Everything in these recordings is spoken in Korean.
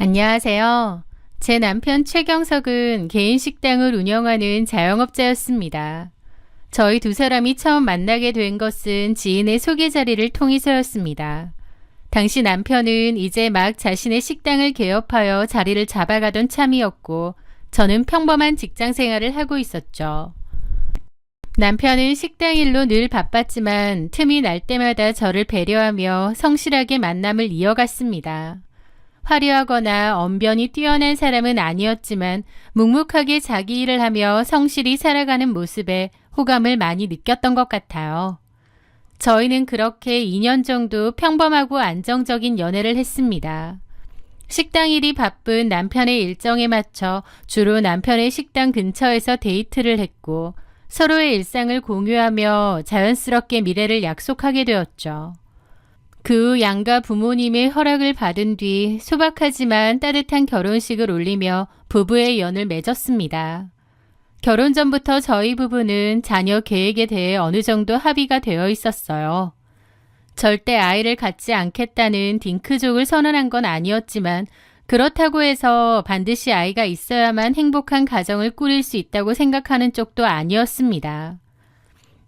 안녕하세요. 제 남편 최경석은 개인 식당을 운영하는 자영업자였습니다. 저희 두 사람이 처음 만나게 된 것은 지인의 소개 자리를 통해서였습니다. 당시 남편은 이제 막 자신의 식당을 개업하여 자리를 잡아가던 참이었고, 저는 평범한 직장 생활을 하고 있었죠. 남편은 식당 일로 늘 바빴지만 틈이 날 때마다 저를 배려하며 성실하게 만남을 이어갔습니다. 화려하거나 언변이 뛰어난 사람은 아니었지만 묵묵하게 자기 일을 하며 성실히 살아가는 모습에 호감을 많이 느꼈던 것 같아요. 저희는 그렇게 2년 정도 평범하고 안정적인 연애를 했습니다. 식당 일이 바쁜 남편의 일정에 맞춰 주로 남편의 식당 근처에서 데이트를 했고 서로의 일상을 공유하며 자연스럽게 미래를 약속하게 되었죠. 그 후 양가 부모님의 허락을 받은 뒤 소박하지만 따뜻한 결혼식을 올리며 부부의 연을 맺었습니다. 결혼 전부터 저희 부부는 자녀 계획에 대해 어느 정도 합의가 되어 있었어요. 절대 아이를 갖지 않겠다는 딩크족을 선언한 건 아니었지만 그렇다고 해서 반드시 아이가 있어야만 행복한 가정을 꾸릴 수 있다고 생각하는 쪽도 아니었습니다.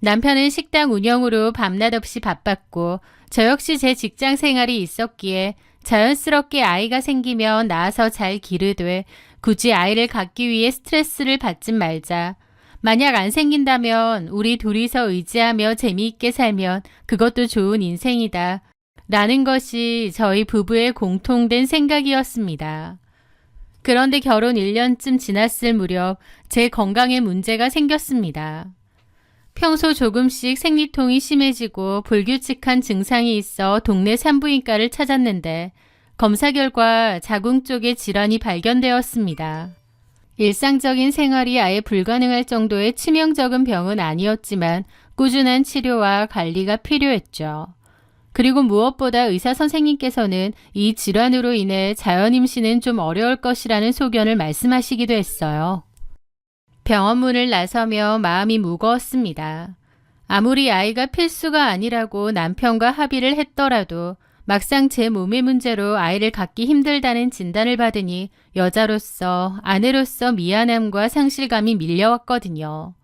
남편은 식당 운영으로 밤낮 없이 바빴고 저 역시 제 직장 생활이 있었기에 자연스럽게 아이가 생기면 낳아서 잘 기르되 굳이 아이를 갖기 위해 스트레스를 받지 말자. 만약 안 생긴다면 우리 둘이서 의지하며 재미있게 살면 그것도 좋은 인생이다. 라는 것이 저희 부부의 공통된 생각이었습니다. 그런데 결혼 1년쯤 지났을 무렵 제 건강에 문제가 생겼습니다. 평소 조금씩 생리통이 심해지고 불규칙한 증상이 있어 동네 산부인과를 찾았는데 검사 결과 자궁 쪽에 질환이 발견되었습니다. 일상적인 생활이 아예 불가능할 정도의 치명적인 병은 아니었지만 꾸준한 치료와 관리가 필요했죠. 그리고 무엇보다 의사 선생님께서는 이 질환으로 인해 자연 임신은 좀 어려울 것이라는 소견을 말씀하시기도 했어요. 병원 문을 나서며 마음이 무거웠습니다. 아무리 아이가 필수가 아니라고 남편과 합의를 했더라도 막상 제 몸의 문제로 아이를 갖기 힘들다는 진단을 받으니 여자로서 아내로서 미안함과 상실감이 밀려왔거든요.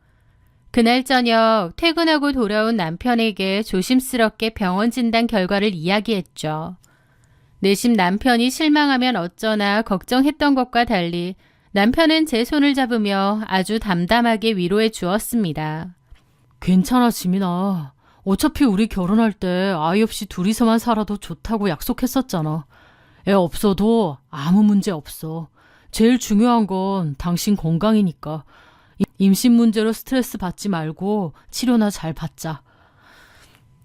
그날 저녁 퇴근하고 돌아온 남편에게 조심스럽게 병원 진단 결과를 이야기했죠. 내심 남편이 실망하면 어쩌나 걱정했던 것과 달리 남편은 제 손을 잡으며 아주 담담하게 위로해 주었습니다. 괜찮아, 지민아. 어차피 우리 결혼할 때 아이 없이 둘이서만 살아도 좋다고 약속했었잖아. 애 없어도 아무 문제 없어. 제일 중요한 건 당신 건강이니까. 임신 문제로 스트레스 받지 말고 치료나 잘 받자.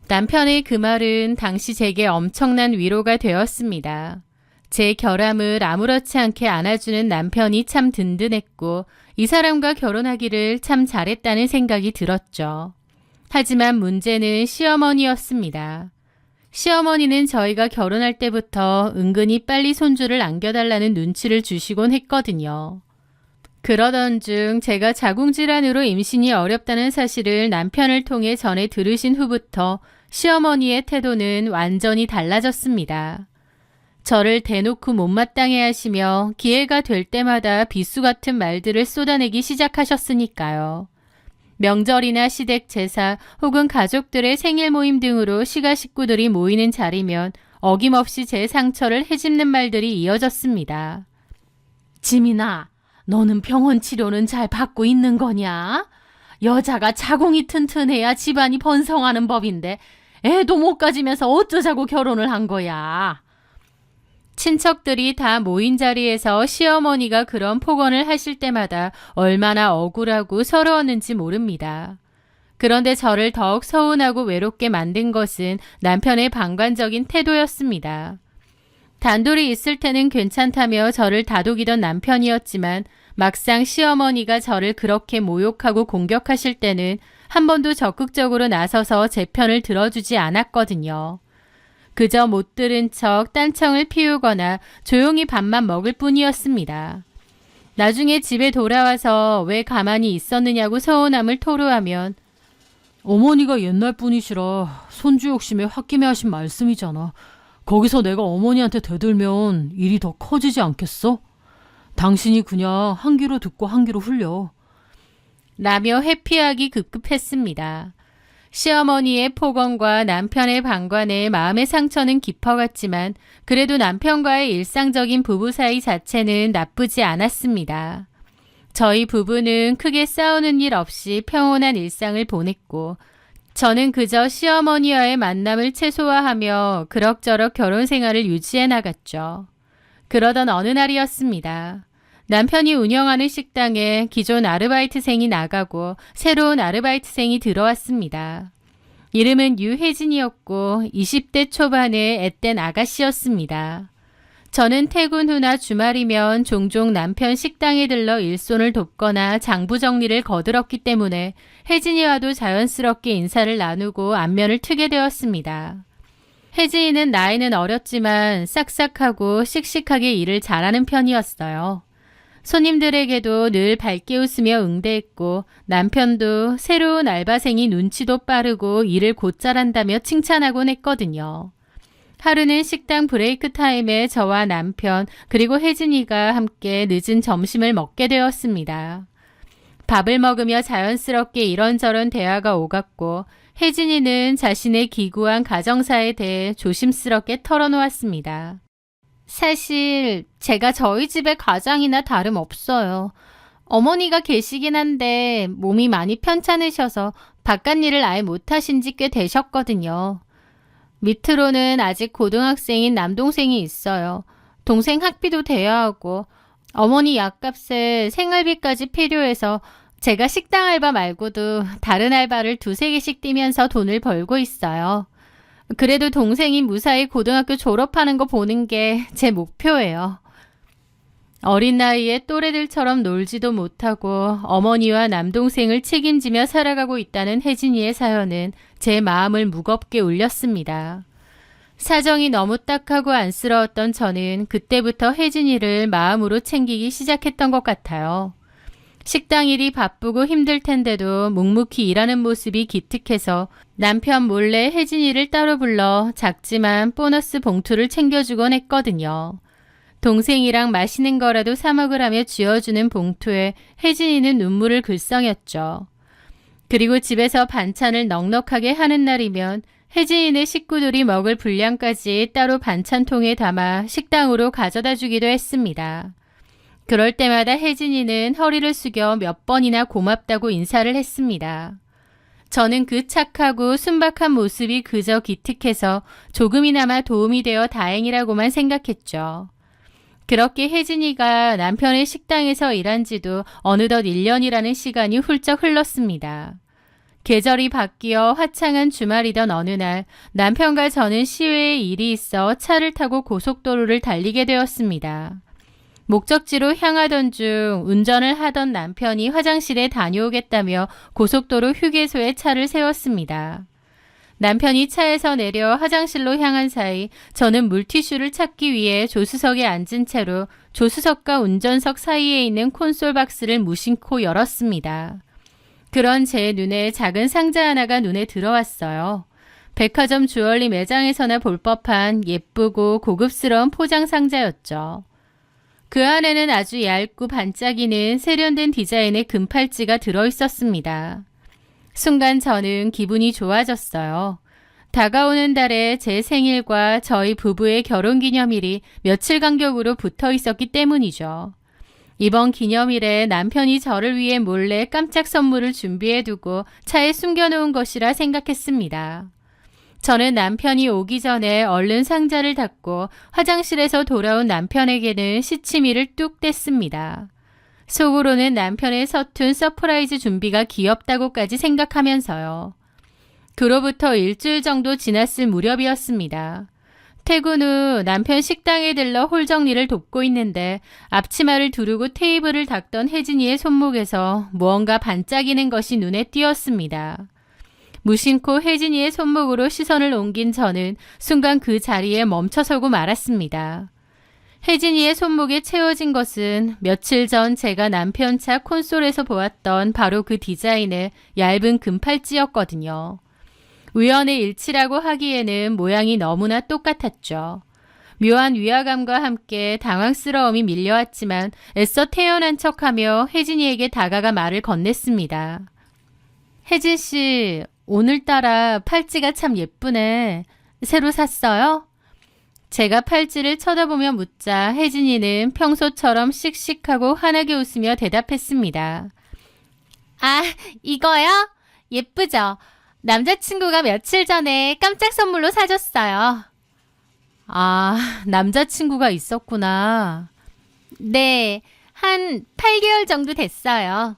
남편의 그 말은 당시 제게 엄청난 위로가 되었습니다. 제 결함을 아무렇지 않게 안아주는 남편이 참 든든했고 이 사람과 결혼하기를 참 잘했다는 생각이 들었죠. 하지만 문제는 시어머니였습니다. 시어머니는 저희가 결혼할 때부터 은근히 빨리 손주를 안겨달라는 눈치를 주시곤 했거든요. 그러던 중 제가 자궁질환으로 임신이 어렵다는 사실을 남편을 통해 전해 들으신 후부터 시어머니의 태도는 완전히 달라졌습니다. 저를 대놓고 못마땅해 하시며 기회가 될 때마다 비수 같은 말들을 쏟아내기 시작하셨으니까요. 명절이나 시댁 제사 혹은 가족들의 생일 모임 등으로 시가 식구들이 모이는 자리면 어김없이 제 상처를 헤집는 말들이 이어졌습니다. 지민아, 너는 병원 치료는 잘 받고 있는 거냐? 여자가 자궁이 튼튼해야 집안이 번성하는 법인데 애도 못 가지면서 어쩌자고 결혼을 한 거야? 친척들이 다 모인 자리에서 시어머니가 그런 폭언을 하실 때마다 얼마나 억울하고 서러웠는지 모릅니다. 그런데 저를 더욱 서운하고 외롭게 만든 것은 남편의 방관적인 태도였습니다. 단둘이 있을 때는 괜찮다며 저를 다독이던 남편이었지만 막상 시어머니가 저를 그렇게 모욕하고 공격하실 때는 한 번도 적극적으로 나서서 제 편을 들어주지 않았거든요. 그저 못 들은 척 딴청을 피우거나 조용히 밥만 먹을 뿐이었습니다. 나중에 집에 돌아와서 왜 가만히 있었느냐고 서운함을 토로하면 어머니가 옛날 분이시라 손주 욕심에 홧김에 하신 말씀이잖아. 거기서 내가 어머니한테 대들면 일이 더 커지지 않겠어? 당신이 그냥 한 귀로 듣고 한 귀로 흘려. 라며 회피하기 급급했습니다. 시어머니의 폭언과 남편의 방관에 마음의 상처는 깊어갔지만 그래도 남편과의 일상적인 부부 사이 자체는 나쁘지 않았습니다. 저희 부부는 크게 싸우는 일 없이 평온한 일상을 보냈고 저는 그저 시어머니와의 만남을 최소화하며 그럭저럭 결혼 생활을 유지해 나갔죠. 그러던 어느 날이었습니다. 남편이 운영하는 식당에 기존 아르바이트생이 나가고 새로운 아르바이트생이 들어왔습니다. 이름은 유혜진이었고 20대 초반의 앳된 아가씨였습니다. 저는 퇴근 후나 주말이면 종종 남편 식당에 들러 일손을 돕거나 장부 정리를 거들었기 때문에 혜진이와도 자연스럽게 인사를 나누고 안면을 트게 되었습니다. 혜진이는 나이는 어렸지만 싹싹하고 씩씩하게 일을 잘하는 편이었어요. 손님들에게도 늘 밝게 웃으며 응대했고 남편도 새로운 알바생이 눈치도 빠르고 일을 곧 잘한다며 칭찬하곤 했거든요. 하루는 식당 브레이크 타임에 저와 남편 그리고 혜진이가 함께 늦은 점심을 먹게 되었습니다. 밥을 먹으며 자연스럽게 이런저런 대화가 오갔고 혜진이는 자신의 기구한 가정사에 대해 조심스럽게 털어놓았습니다. 사실 제가 저희 집의 가장이나 다름없어요. 어머니가 계시긴 한데 몸이 많이 편찮으셔서 바깥일을 아예 못하신 지 꽤 되셨거든요. 밑으로는 아직 고등학생인 남동생이 있어요. 동생 학비도 대야 하고 어머니 약값에 생활비까지 필요해서 제가 식당 알바 말고도 다른 알바를 2-3개씩 뛰면서 돈을 벌고 있어요. 그래도 동생이 무사히 고등학교 졸업하는 거 보는 게 제 목표예요. 어린 나이에 또래들처럼 놀지도 못하고 어머니와 남동생을 책임지며 살아가고 있다는 혜진이의 사연은 제 마음을 무겁게 울렸습니다. 사정이 너무 딱하고 안쓰러웠던 저는 그때부터 혜진이를 마음으로 챙기기 시작했던 것 같아요. 식당 일이 바쁘고 힘들 텐데도 묵묵히 일하는 모습이 기특해서 남편 몰래 혜진이를 따로 불러 작지만 보너스 봉투를 챙겨주곤 했거든요. 동생이랑 맛있는 거라도 사 먹으라며 쥐어주는 봉투에 혜진이는 눈물을 글썽였죠. 그리고 집에서 반찬을 넉넉하게 하는 날이면 혜진이네 식구들이 먹을 분량까지 따로 반찬통에 담아 식당으로 가져다 주기도 했습니다. 그럴 때마다 혜진이는 허리를 숙여 몇 번이나 고맙다고 인사를 했습니다. 저는 그 착하고 순박한 모습이 그저 기특해서 조금이나마 도움이 되어 다행이라고만 생각했죠. 그렇게 혜진이가 남편의 식당에서 일한 지도 어느덧 1년이라는 시간이 훌쩍 흘렀습니다. 계절이 바뀌어 화창한 주말이던 어느 날 남편과 저는 시외에 일이 있어 차를 타고 고속도로를 달리게 되었습니다. 목적지로 향하던 중 운전을 하던 남편이 화장실에 다녀오겠다며 고속도로 휴게소에 차를 세웠습니다. 남편이 차에서 내려 화장실로 향한 사이 저는 물티슈를 찾기 위해 조수석에 앉은 채로 조수석과 운전석 사이에 있는 콘솔 박스를 무심코 열었습니다. 그런 제 눈에 작은 상자 하나가 눈에 들어왔어요. 백화점 주얼리 매장에서나 볼 법한 예쁘고 고급스러운 포장 상자였죠. 그 안에는 아주 얇고 반짝이는 세련된 디자인의 금팔찌가 들어있었습니다. 순간 저는 기분이 좋아졌어요. 다가오는 달에 제 생일과 저희 부부의 결혼기념일이 며칠 간격으로 붙어 있었기 때문이죠. 이번 기념일에 남편이 저를 위해 몰래 깜짝 선물을 준비해두고 차에 숨겨놓은 것이라 생각했습니다. 저는 남편이 오기 전에 얼른 상자를 닫고 화장실에서 돌아온 남편에게는 시치미를 뚝 뗐습니다. 속으로는 남편의 서툰 서프라이즈 준비가 귀엽다고까지 생각하면서요. 그로부터 일주일 정도 지났을 무렵이었습니다. 퇴근 후 남편 식당에 들러 홀 정리를 돕고 있는데 앞치마를 두르고 테이블을 닦던 혜진이의 손목에서 무언가 반짝이는 것이 눈에 띄었습니다. 무심코 혜진이의 손목으로 시선을 옮긴 저는 순간 그 자리에 멈춰서고 말았습니다. 혜진이의 손목에 채워진 것은 며칠 전 제가 남편 차 콘솔에서 보았던 바로 그 디자인의 얇은 금팔찌였거든요. 우연의 일치라고 하기에는 모양이 너무나 똑같았죠. 묘한 위화감과 함께 당황스러움이 밀려왔지만 애써 태연한 척하며 혜진이에게 다가가 말을 건넸습니다. 혜진 씨, 오늘따라 팔찌가 참 예쁘네. 새로 샀어요? 제가 팔찌를 쳐다보며 묻자 혜진이는 평소처럼 씩씩하고 환하게 웃으며 대답했습니다. 아, 이거요? 예쁘죠? 남자친구가 며칠 전에 깜짝 선물로 사줬어요. 아, 남자친구가 있었구나. 네, 한 8개월 정도 됐어요.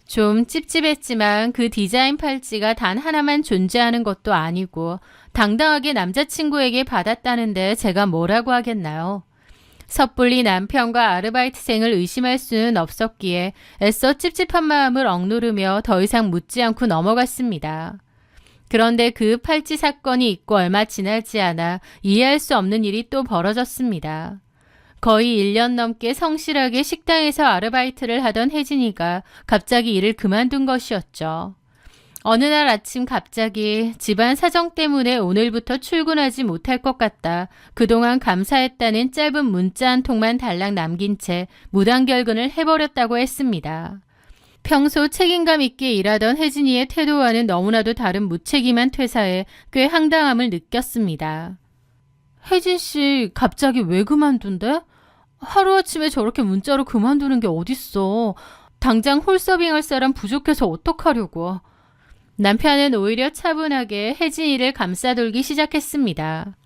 좀 찝찝했지만 그 디자인 팔찌가 단 하나만 존재하는 것도 아니고 당당하게 남자친구에게 받았다는데 제가 뭐라고 하겠나요? 섣불리 남편과 아르바이트생을 의심할 수는 없었기에 애써 찝찝한 마음을 억누르며 더 이상 묻지 않고 넘어갔습니다. 그런데 그 팔찌 사건이 있고 얼마 지나지 않아 이해할 수 없는 일이 또 벌어졌습니다. 거의 1년 넘게 성실하게 식당에서 아르바이트를 하던 혜진이가 갑자기 일을 그만둔 것이었죠. 어느 날 아침 갑자기 집안 사정 때문에 오늘부터 출근하지 못할 것 같다. 그동안 감사했다는 짧은 문자 한 통만 달랑 남긴 채 무단결근을 해버렸다고 했습니다. 평소 책임감 있게 일하던 혜진이의 태도와는 너무나도 다른 무책임한 퇴사에 꽤 황당함을 느꼈습니다. 혜진 씨 갑자기 왜 그만둔대? 하루아침에 저렇게 문자로 그만두는 게 어딨어. 당장 홀서빙할 사람 부족해서 어떡하려고. 남편은 오히려 차분하게 혜진이를 감싸돌기 시작했습니다.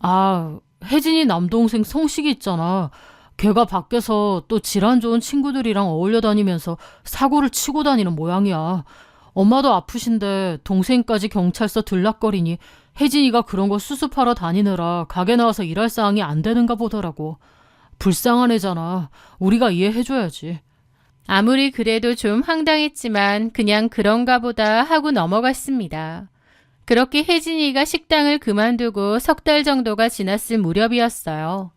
아, 혜진이 남동생 성식이 있잖아. 걔가 밖에서 또 질환 좋은 친구들이랑 어울려 다니면서 사고를 치고 다니는 모양이야. 엄마도 아프신데 동생까지 경찰서 들락거리니 혜진이가 그런 거 수습하러 다니느라 가게 나와서 일할 상황이 안 되는가 보더라고. 불쌍한 애잖아. 우리가 이해해줘야지. 아무리 그래도 좀 황당했지만 그냥 그런가 보다 하고 넘어갔습니다. 그렇게 혜진이가 식당을 그만두고 3달 정도가 지났을 무렵이었어요.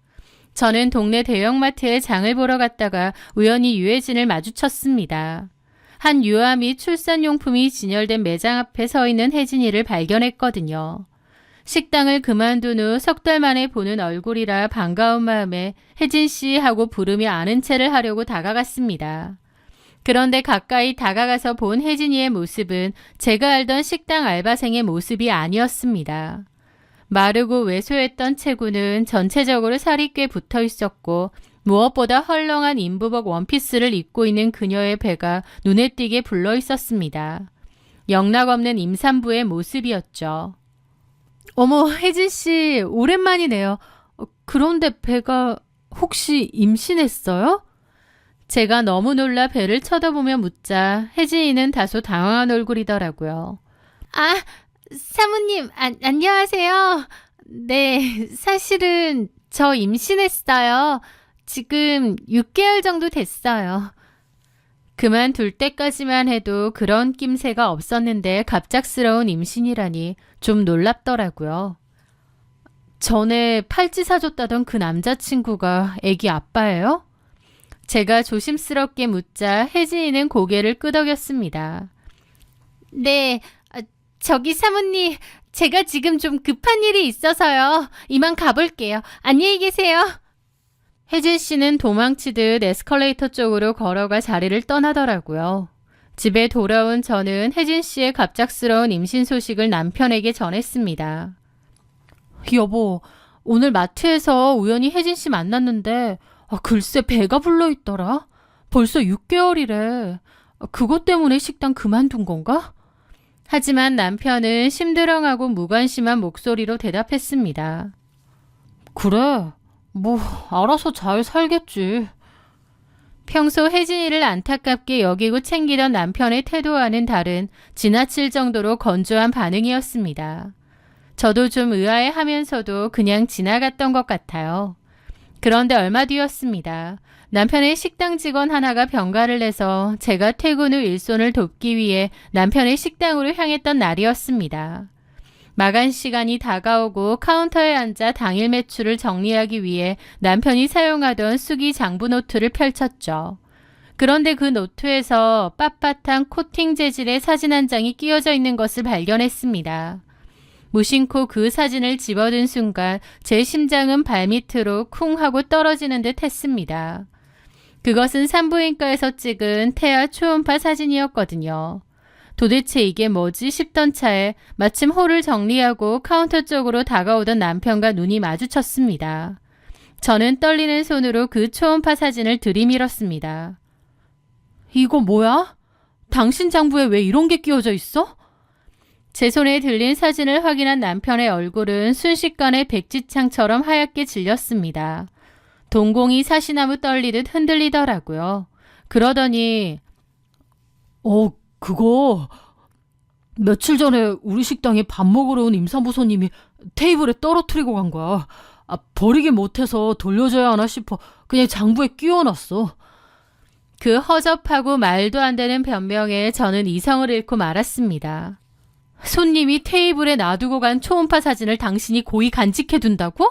저는 동네 대형마트에 장을 보러 갔다가 우연히 유혜진을 마주쳤습니다. 한 유아 및 출산용품이 진열된 매장 앞에 서 있는 혜진이를 발견했거든요. 식당을 그만둔 후 3달 만에 보는 얼굴이라 반가운 마음에 혜진 씨 하고 부르며 아는 체를 하려고 다가갔습니다. 그런데 가까이 다가가서 본 혜진이의 모습은 제가 알던 식당 알바생의 모습이 아니었습니다. 마르고 왜소했던 체구는 전체적으로 살이 꽤 붙어 있었고 무엇보다 헐렁한 인부복 원피스를 입고 있는 그녀의 배가 눈에 띄게 불러 있었습니다. 영락없는 임산부의 모습이었죠. 어머, 혜진 씨, 오랜만이네요. 그런데 배가 혹시 임신했어요? 제가 너무 놀라 배를 쳐다보며 묻자 혜진이는 다소 당황한 얼굴이더라고요. 아, 사모님, 안녕하세요. 네, 사실은 저 임신했어요. 지금 6개월 정도 됐어요. 그만둘 때까지만 해도 그런 낌새가 없었는데 갑작스러운 임신이라니 좀 놀랍더라고요. 전에 팔찌 사줬다던 그 남자친구가 애기 아빠예요? 제가 조심스럽게 묻자 혜진이는 고개를 끄덕였습니다. 네, 저기 사모님, 제가 지금 좀 급한 일이 있어서요. 이만 가볼게요. 안녕히 계세요. 혜진 씨는 도망치듯 에스컬레이터 쪽으로 걸어가 자리를 떠나더라고요. 집에 돌아온 저는 혜진 씨의 갑작스러운 임신 소식을 남편에게 전했습니다. 여보, 오늘 마트에서 우연히 혜진 씨 만났는데 글쎄 배가 불러있더라. 벌써 6개월이래. 그것 때문에 식당 그만둔 건가? 하지만 남편은 심드렁하고 무관심한 목소리로 대답했습니다. 그래, 뭐 알아서 잘 살겠지. 평소 혜진이를 안타깝게 여기고 챙기던 남편의 태도와는 다른 지나칠 정도로 건조한 반응이었습니다. 저도 좀 의아해하면서도 그냥 지나갔던 것 같아요. 그런데 얼마 뒤였습니다. 남편의 식당 직원 하나가 병가를 내서 제가 퇴근 후 일손을 돕기 위해 남편의 식당으로 향했던 날이었습니다. 마감 시간이 다가오고 카운터에 앉아 당일 매출을 정리하기 위해 남편이 사용하던 수기 장부 노트를 펼쳤죠. 그런데 그 노트에서 빳빳한 코팅 재질의 사진 한 장이 끼워져 있는 것을 발견했습니다. 무심코 그 사진을 집어든 순간 제 심장은 발밑으로 쿵 하고 떨어지는 듯 했습니다. 그것은 산부인과에서 찍은 태아 초음파 사진이었거든요. 도대체 이게 뭐지 싶던 차에 마침 홀을 정리하고 카운터 쪽으로 다가오던 남편과 눈이 마주쳤습니다. 저는 떨리는 손으로 그 초음파 사진을 들이밀었습니다. 이거 뭐야? 당신 장부에 왜 이런 게 끼워져 있어? 제 손에 들린 사진을 확인한 남편의 얼굴은 순식간에 백지창처럼 하얗게 질렸습니다. 동공이 사시나무 떨리듯 흔들리더라고요. 그러더니 그거 며칠 전에 우리 식당에 밥 먹으러 온 임산부 손님이 테이블에 떨어뜨리고 간 거야. 버리긴 못해서 돌려줘야 하나 싶어 그냥 장부에 끼워놨어. 그 허접하고 말도 안 되는 변명에 저는 이성을 잃고 말았습니다. 손님이 테이블에 놔두고 간 초음파 사진을 당신이 고이 간직해둔다고?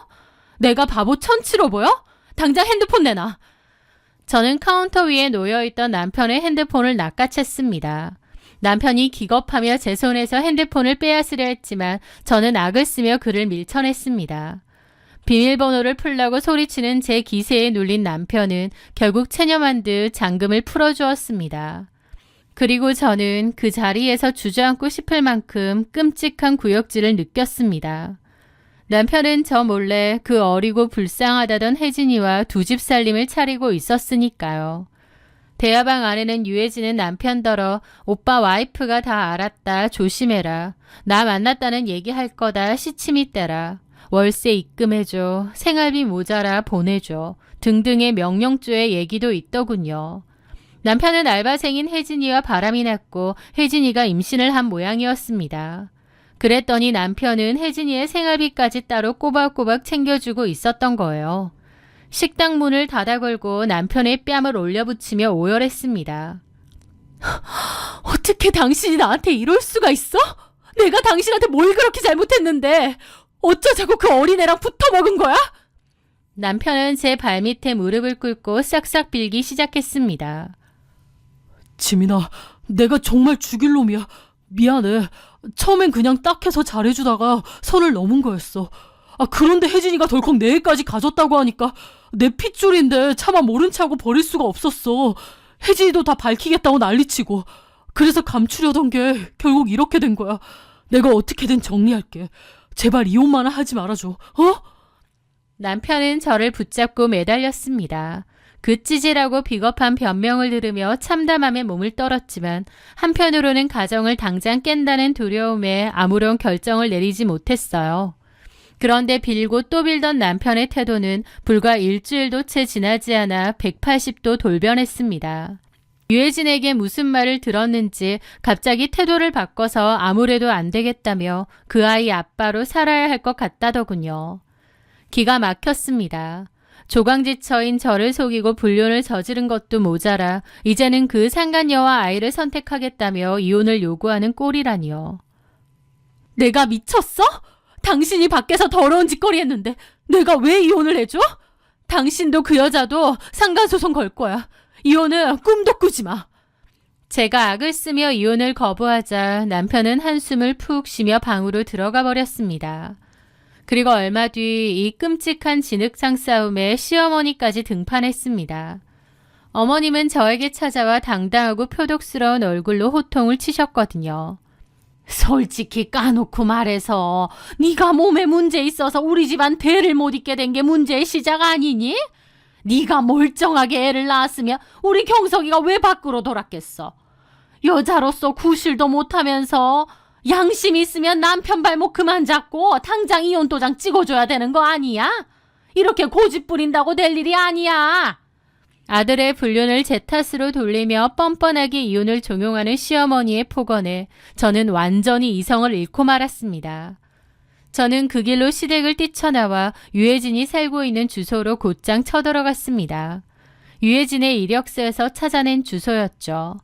내가 바보 천치로 보여? 당장 핸드폰 내놔. 저는 카운터 위에 놓여있던 남편의 핸드폰을 낚아챘습니다. 남편이 기겁하며 제 손에서 핸드폰을 빼앗으려 했지만 저는 악을 쓰며 그를 밀쳐냈습니다. 비밀번호를 풀라고 소리치는 제 기세에 눌린 남편은 결국 체념한 듯 잠금을 풀어주었습니다. 그리고 저는 그 자리에서 주저앉고 싶을 만큼 끔찍한 구역질을 느꼈습니다. 남편은 저 몰래 그 어리고 불쌍하다던 혜진이와 두 집 살림을 차리고 있었으니까요. 대화방 안에는 유해진은 남편더러 오빠 와이프가 다 알았다 조심해라. 나 만났다는 얘기할 거다 시치미 떼라. 월세 입금해줘. 생활비 모자라 보내줘. 등등의 명령조의 얘기도 있더군요. 남편은 알바생인 혜진이와 바람이 났고 혜진이가 임신을 한 모양이었습니다. 그랬더니 남편은 혜진이의 생활비까지 따로 꼬박꼬박 챙겨주고 있었던 거예요. 식당 문을 닫아 걸고 남편의 뺨을 올려붙이며 오열했습니다. 어떻게 당신이 나한테 이럴 수가 있어? 내가 당신한테 뭘 그렇게 잘못했는데 어쩌자고 그 어린애랑 붙어먹은 거야? 남편은 제 발밑에 무릎을 꿇고 싹싹 빌기 시작했습니다. 지민아, 내가 정말 죽일 놈이야. 미안해. 처음엔 그냥 딱해서 잘해주다가 선을 넘은 거였어. 그런데 혜진이가 덜컥 내 애까지 가졌다고 하니까 내 핏줄인데 차마 모른 체하고 버릴 수가 없었어. 혜진이도 다 밝히겠다고 난리치고. 그래서 감추려던 게 결국 이렇게 된 거야. 내가 어떻게든 정리할게. 제발 이혼만 하지 말아줘. 남편은 저를 붙잡고 매달렸습니다. 그 찌질하고 비겁한 변명을 들으며 참담함에 몸을 떨었지만 한편으로는 가정을 당장 깬다는 두려움에 아무런 결정을 내리지 못했어요. 그런데 빌고 또 빌던 남편의 태도는 불과 일주일도 채 지나지 않아 180도 돌변했습니다. 유해진에게 무슨 말을 들었는지 갑자기 태도를 바꿔서 아무래도 안 되겠다며 그 아이 아빠로 살아야 할 것 같다더군요. 기가 막혔습니다. 조강지처인 저를 속이고 불륜을 저지른 것도 모자라 이제는 그 상간녀와 아이를 선택하겠다며 이혼을 요구하는 꼴이라니요. 내가 미쳤어? 당신이 밖에서 더러운 짓거리 했는데 내가 왜 이혼을 해줘? 당신도 그 여자도 상간소송 걸 거야. 이혼은 꿈도 꾸지 마. 제가 악을 쓰며 이혼을 거부하자 남편은 한숨을 푹 쉬며 방으로 들어가 버렸습니다. 그리고 얼마 뒤 이 끔찍한 진흙탕 싸움에 시어머니까지 등판했습니다. 어머님은 저에게 찾아와 당당하고 표독스러운 얼굴로 호통을 치셨거든요. 솔직히 까놓고 말해서 네가 몸에 문제 있어서 우리 집안 대를 못 잇게 된 게 문제의 시작 아니니? 네가 멀쩡하게 애를 낳았으면 우리 경석이가 왜 밖으로 돌았겠어? 여자로서 구실도 못하면서 양심 있으면 남편 발목 그만 잡고 당장 이혼 도장 찍어줘야 되는 거 아니야? 이렇게 고집 부린다고 될 일이 아니야. 아들의 불륜을 제 탓으로 돌리며 뻔뻔하게 이혼을 종용하는 시어머니의 폭언에 저는 완전히 이성을 잃고 말았습니다. 저는 그 길로 시댁을 뛰쳐나와 유해진이 살고 있는 주소로 곧장 쳐들어갔습니다. 유해진의 이력서에서 찾아낸 주소였죠.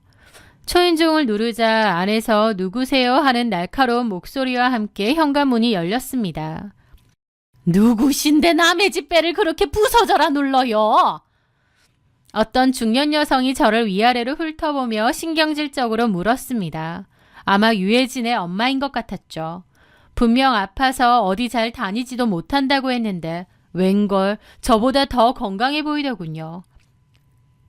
초인종을 누르자 안에서 누구세요 하는 날카로운 목소리와 함께 현관문이 열렸습니다. 누구신데 남의 집 배를 그렇게 부서져라 눌러요? 어떤 중년 여성이 저를 위아래로 훑어보며 신경질적으로 물었습니다. 아마 유해진의 엄마인 것 같았죠. 분명 아파서 어디 잘 다니지도 못한다고 했는데 웬걸 저보다 더 건강해 보이더군요.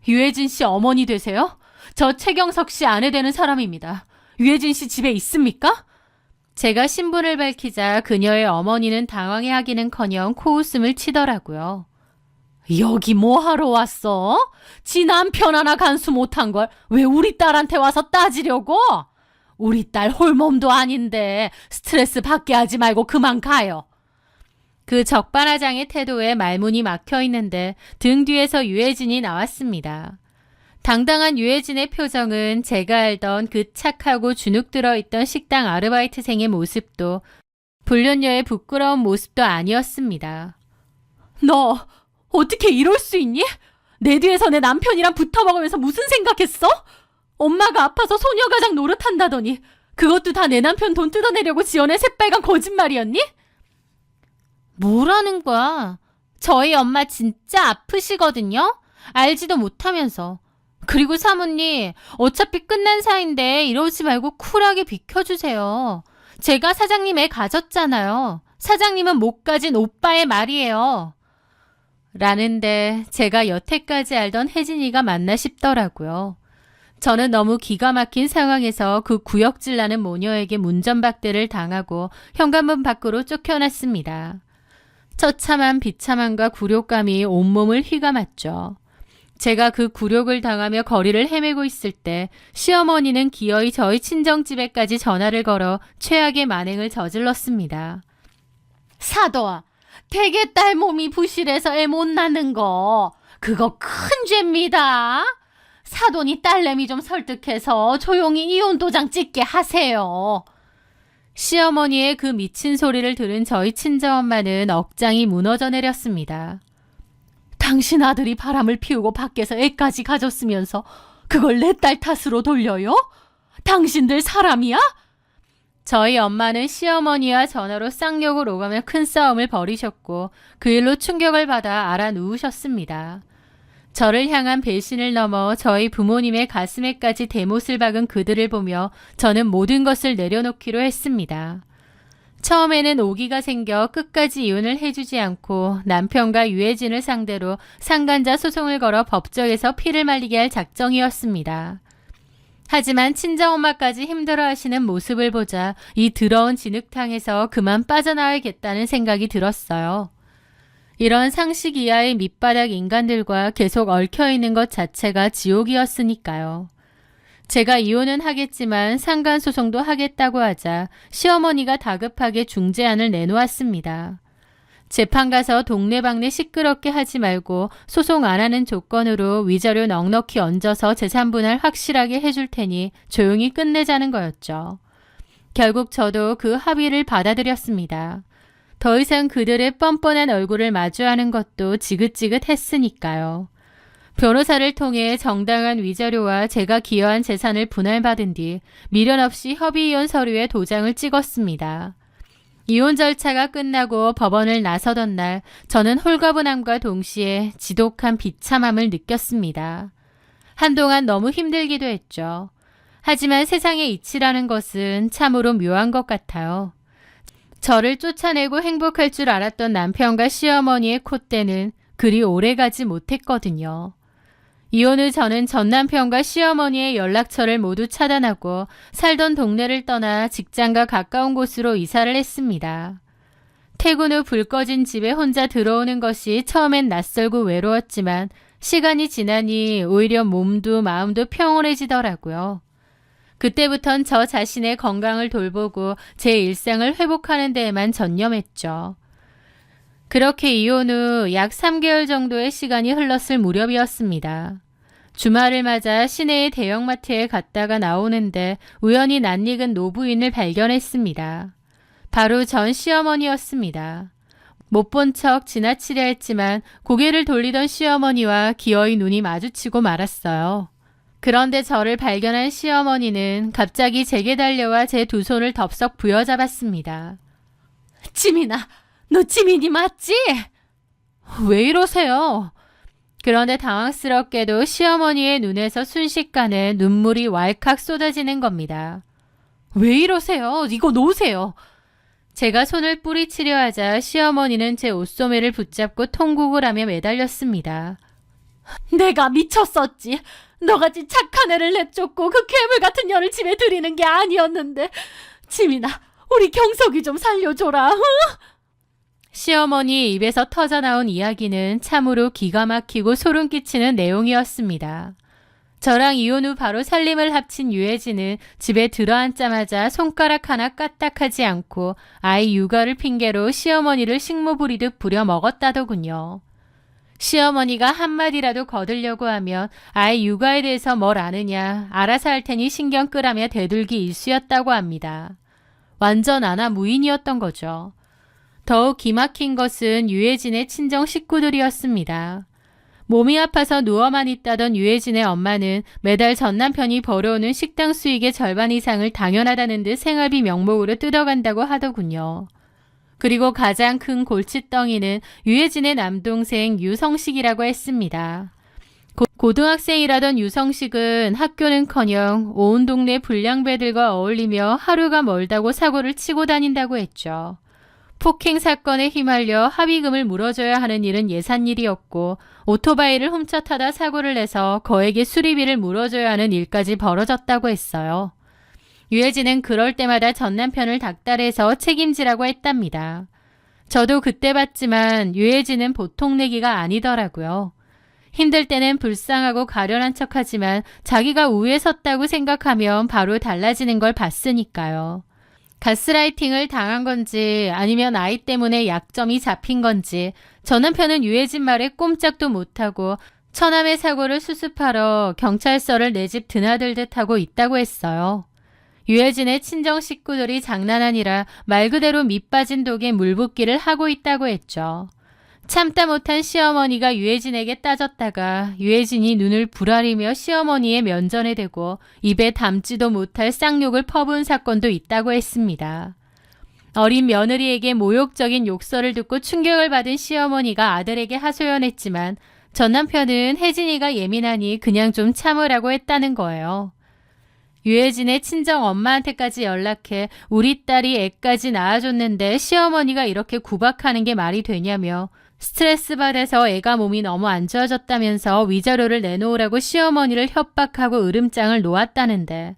유해진 씨 어머니 되세요? 저 최경석 씨 아내 되는 사람입니다. 유해진 씨 집에 있습니까? 제가 신분을 밝히자 그녀의 어머니는 당황해하기는커녕 코웃음을 치더라고요. 여기 뭐 하러 왔어? 지 남편 하나 간수 못한 걸 왜 우리 딸한테 와서 따지려고? 우리 딸 홀몸도 아닌데 스트레스 받게 하지 말고 그만 가요. 그 적반하장의 태도에 말문이 막혀 있는데 등 뒤에서 유해진이 나왔습니다. 당당한 유해진의 표정은 제가 알던 그 착하고 주눅 들어있던 식당 아르바이트생의 모습도 불륜녀의 부끄러운 모습도 아니었습니다. 너 어떻게 이럴 수 있니? 내 뒤에서 내 남편이랑 붙어먹으면서 무슨 생각했어? 엄마가 아파서 소녀가장 노릇한다더니 그것도 다 내 남편 돈 뜯어내려고 지어낸 새빨간 거짓말이었니? 뭐라는 거야? 저희 엄마 진짜 아프시거든요? 알지도 못하면서. 그리고 사모님, 어차피 끝난 사이인데 이러지 말고 쿨하게 비켜주세요. 제가 사장님 애 가졌잖아요. 사장님은 못 가진 오빠의 말이에요. 라는데 제가 여태까지 알던 혜진이가 맞나 싶더라고요. 저는 너무 기가 막힌 상황에서 그 구역질 나는 모녀에게 문전박대를 당하고 현관문 밖으로 쫓겨났습니다. 처참한 비참함과 굴욕감이 온몸을 휘감았죠. 제가 그 굴욕을 당하며 거리를 헤매고 있을 때 시어머니는 기어이 저희 친정집에까지 전화를 걸어 최악의 만행을 저질렀습니다. 사도아, 대개 딸 몸이 부실해서 애 못 낳는 거 그거 큰 죄입니다. 사돈이 딸내미 좀 설득해서 조용히 이혼 도장 찍게 하세요. 시어머니의 그 미친 소리를 들은 저희 친정엄마는 억장이 무너져 내렸습니다. 당신 아들이 바람을 피우고 밖에서 애까지 가졌으면서 그걸 내 딸 탓으로 돌려요? 당신들 사람이야? 저희 엄마는 시어머니와 전화로 쌍욕을 오가며 큰 싸움을 벌이셨고 그 일로 충격을 받아 알아 누우셨습니다. 저를 향한 배신을 넘어 저희 부모님의 가슴에까지 대못을 박은 그들을 보며 저는 모든 것을 내려놓기로 했습니다. 처음에는 오기가 생겨 끝까지 이혼을 해주지 않고 남편과 유해진을 상대로 상간자 소송을 걸어 법정에서 피를 말리게 할 작정이었습니다. 하지만 친정엄마까지 힘들어하시는 모습을 보자 이 더러운 진흙탕에서 그만 빠져나와야겠다는 생각이 들었어요. 이런 상식 이하의 밑바닥 인간들과 계속 얽혀있는 것 자체가 지옥이었으니까요. 제가 이혼은 하겠지만 상간소송도 하겠다고 하자 시어머니가 다급하게 중재안을 내놓았습니다. 재판 가서 동네방네 시끄럽게 하지 말고 소송 안 하는 조건으로 위자료 넉넉히 얹어서 재산분할 확실하게 해줄 테니 조용히 끝내자는 거였죠. 결국 저도 그 합의를 받아들였습니다. 더 이상 그들의 뻔뻔한 얼굴을 마주하는 것도 지긋지긋했으니까요. 변호사를 통해 정당한 위자료와 제가 기여한 재산을 분할받은 뒤 미련 없이 협의이혼 서류에 도장을 찍었습니다. 이혼 절차가 끝나고 법원을 나서던 날 저는 홀가분함과 동시에 지독한 비참함을 느꼈습니다. 한동안 너무 힘들기도 했죠. 하지만 세상의 이치라는 것은 참으로 묘한 것 같아요. 저를 쫓아내고 행복할 줄 알았던 남편과 시어머니의 콧대는 그리 오래가지 못했거든요. 이혼 후 저는 전 남편과 시어머니의 연락처를 모두 차단하고 살던 동네를 떠나 직장과 가까운 곳으로 이사를 했습니다. 퇴근 후 불 꺼진 집에 혼자 들어오는 것이 처음엔 낯설고 외로웠지만 시간이 지나니 오히려 몸도 마음도 평온해지더라고요. 그때부턴 저 자신의 건강을 돌보고 제 일상을 회복하는 데에만 전념했죠. 그렇게 이혼 후 약 3개월 정도의 시간이 흘렀을 무렵이었습니다. 주말을 맞아 시내의 대형마트에 갔다가 나오는데 우연히 낯익은 노부인을 발견했습니다. 바로 전 시어머니였습니다. 못 본 척 지나치려 했지만 고개를 돌리던 시어머니와 기어이 눈이 마주치고 말았어요. 그런데 저를 발견한 시어머니는 갑자기 제게 달려와 제 두 손을 덥석 부여잡았습니다. 지민아, 너 지민이 맞지? 왜 이러세요? 그런데 당황스럽게도 시어머니의 눈에서 순식간에 눈물이 왈칵 쏟아지는 겁니다. 왜 이러세요? 이거 놓으세요. 제가 손을 뿌리치려 하자 시어머니는 제 옷소매를 붙잡고 통곡을 하며 매달렸습니다. 내가 미쳤었지. 너같이 착한 애를 내쫓고 그 괴물 같은 년을 집에 들이는 게 아니었는데. 지민아, 우리 경석이 좀 살려줘라. 응? 시어머니 입에서 터져나온 이야기는 참으로 기가 막히고 소름 끼치는 내용이었습니다. 저랑 이혼 후 바로 살림을 합친 유해진은 집에 들어앉자마자 손가락 하나 까딱하지 않고 아이 육아를 핑계로 시어머니를 식모 부리듯 부려 먹었다더군요. 시어머니가 한마디라도 거들려고 하면 아이 육아에 대해서 뭘 아느냐, 알아서 할 테니 신경 끄라며 대들기 일쑤였다고 합니다. 완전 아나무인이었던 거죠. 더욱 기막힌 것은 유해진의 친정 식구들이었습니다. 몸이 아파서 누워만 있다던 유해진의 엄마는 매달 전 남편이 벌어오는 식당 수익의 절반 이상을 당연하다는 듯 생활비 명목으로 뜯어간다고 하더군요. 그리고 가장 큰 골칫덩이는 유해진의 남동생 유성식이라고 했습니다. 고등학생이라던 유성식은 학교는커녕 온 동네 불량배들과 어울리며 하루가 멀다고 사고를 치고 다닌다고 했죠. 폭행 사건에 휘말려 합의금을 물어줘야 하는 일은 예산일이었고 오토바이를 훔쳐 타다 사고를 내서 거액의 수리비를 물어줘야 하는 일까지 벌어졌다고 했어요. 유해진은 그럴 때마다 전 남편을 닥달해서 책임지라고 했답니다. 저도 그때 봤지만 유해진은 보통 내기가 아니더라고요. 힘들 때는 불쌍하고 가련한 척하지만 자기가 우위에 섰다고 생각하면 바로 달라지는 걸 봤으니까요. 가스라이팅을 당한 건지 아니면 아이 때문에 약점이 잡힌 건지 전 남편은 유해진 말에 꼼짝도 못하고 처남의 사고를 수습하러 경찰서를 내 집 드나들듯 하고 있다고 했어요. 유해진의 친정 식구들이 장난 아니라 말 그대로 밑빠진 독에 물 붓기를 하고 있다고 했죠. 참다 못한 시어머니가 유해진에게 따졌다가 유해진이 눈을 부라리며 시어머니의 면전에 대고 입에 담지도 못할 쌍욕을 퍼부은 사건도 있다고 했습니다. 어린 며느리에게 모욕적인 욕설을 듣고 충격을 받은 시어머니가 아들에게 하소연했지만 전 남편은 혜진이가 예민하니 그냥 좀 참으라고 했다는 거예요. 유해진의 친정 엄마한테까지 연락해 우리 딸이 애까지 낳아줬는데 시어머니가 이렇게 구박하는 게 말이 되냐며 스트레스 받아서 애가 몸이 너무 안 좋아졌다면서 위자료를 내놓으라고 시어머니를 협박하고 으름장을 놓았다는데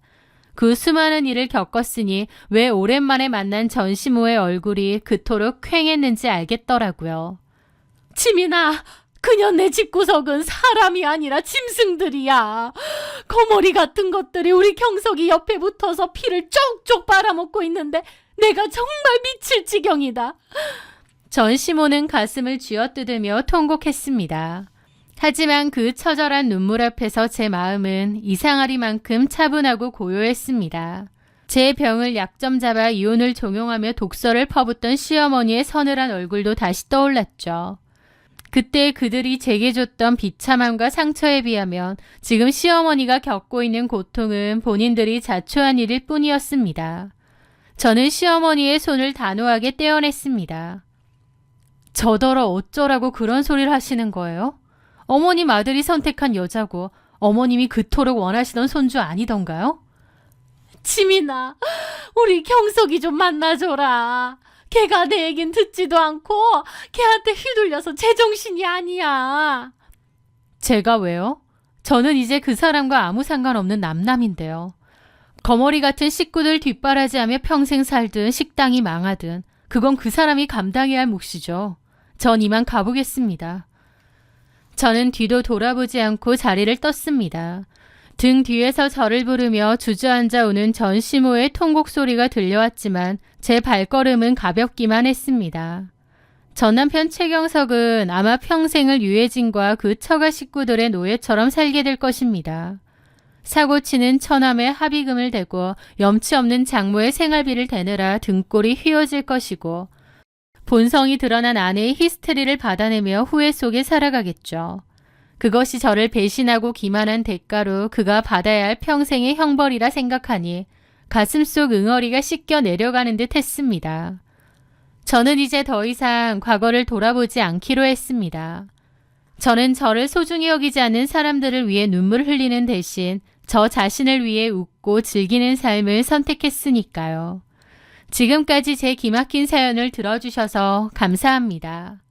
그 수많은 일을 겪었으니 왜 오랜만에 만난 전시모의 얼굴이 그토록 퀭했는지 알겠더라고요. 지민아, 그년 내 집구석은 사람이 아니라 짐승들이야. 거머리 같은 것들이 우리 경석이 옆에 붙어서 피를 쪽쪽 빨아먹고 있는데 내가 정말 미칠 지경이다. 전시모는 가슴을 쥐어뜯으며 통곡했습니다. 하지만 그 처절한 눈물 앞에서 제 마음은 이상하리만큼 차분하고 고요했습니다. 제 병을 약점 잡아 이혼을 종용하며 독서를 퍼붓던 시어머니의 서늘한 얼굴도 다시 떠올랐죠. 그때 그들이 제게 줬던 비참함과 상처에 비하면 지금 시어머니가 겪고 있는 고통은 본인들이 자초한 일일 뿐이었습니다. 저는 시어머니의 손을 단호하게 떼어냈습니다. 저더러 어쩌라고 그런 소리를 하시는 거예요? 어머님 아들이 선택한 여자고 어머님이 그토록 원하시던 손주 아니던가요? 지민아, 우리 경석이 좀 만나줘라. 걔가 내 얘긴 듣지도 않고 걔한테 휘둘려서 제정신이 아니야. 제가 왜요? 저는 이제 그 사람과 아무 상관없는 남남인데요. 거머리 같은 식구들 뒷바라지하며 평생 살든 식당이 망하든 그건 그 사람이 감당해야 할 몫이죠. 전 이만 가보겠습니다. 저는 뒤도 돌아보지 않고 자리를 떴습니다. 등 뒤에서 저를 부르며 주저앉아 오는 전시모의 통곡 소리가 들려왔지만 제 발걸음은 가볍기만 했습니다. 전 남편 최경석은 아마 평생을 유해진과 그 처가 식구들의 노예처럼 살게 될 것입니다. 사고치는 처남의 합의금을 대고 염치 없는 장모의 생활비를 대느라 등골이 휘어질 것이고 본성이 드러난 아내의 히스테리를 받아내며 후회 속에 살아가겠죠. 그것이 저를 배신하고 기만한 대가로 그가 받아야 할 평생의 형벌이라 생각하니 가슴속 응어리가 씻겨 내려가는 듯 했습니다. 저는 이제 더 이상 과거를 돌아보지 않기로 했습니다. 저는 저를 소중히 여기지 않는 사람들을 위해 눈물을 흘리는 대신 저 자신을 위해 웃고 즐기는 삶을 선택했으니까요. 지금까지 제 기막힌 사연을 들어주셔서 감사합니다.